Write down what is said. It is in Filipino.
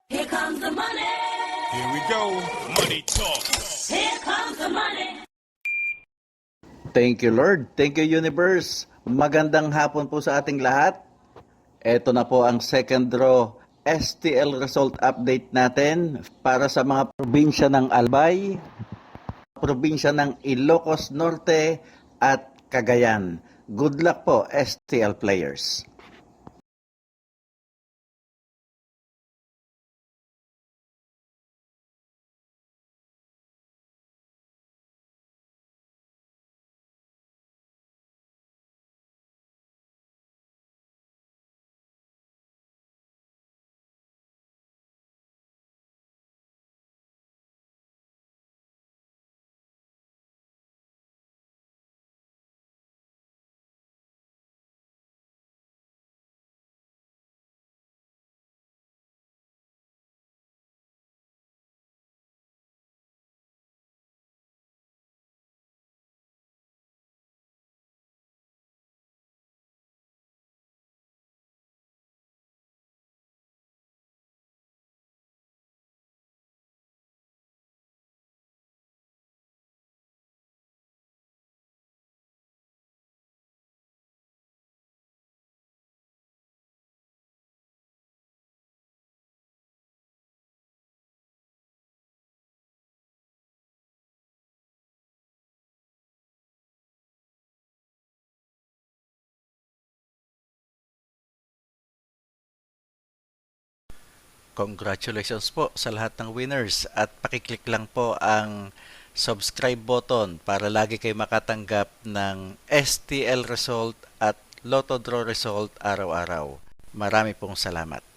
Here comes the money. Here we go. Money talk. Here comes the money. Thank you, Lord. Thank you, Universe. Magandang hapon po sa ating lahat. Ito na po ang second draw STL result update natin para sa mga probinsya ng Albay, probinsya ng Ilocos Norte at Cagayan. Good luck po, STL players. Congratulations po sa lahat ng winners at pakiclick lang po ang subscribe button para lagi kayo makatanggap ng STL result at Lotto Draw result araw-araw. Marami pong salamat.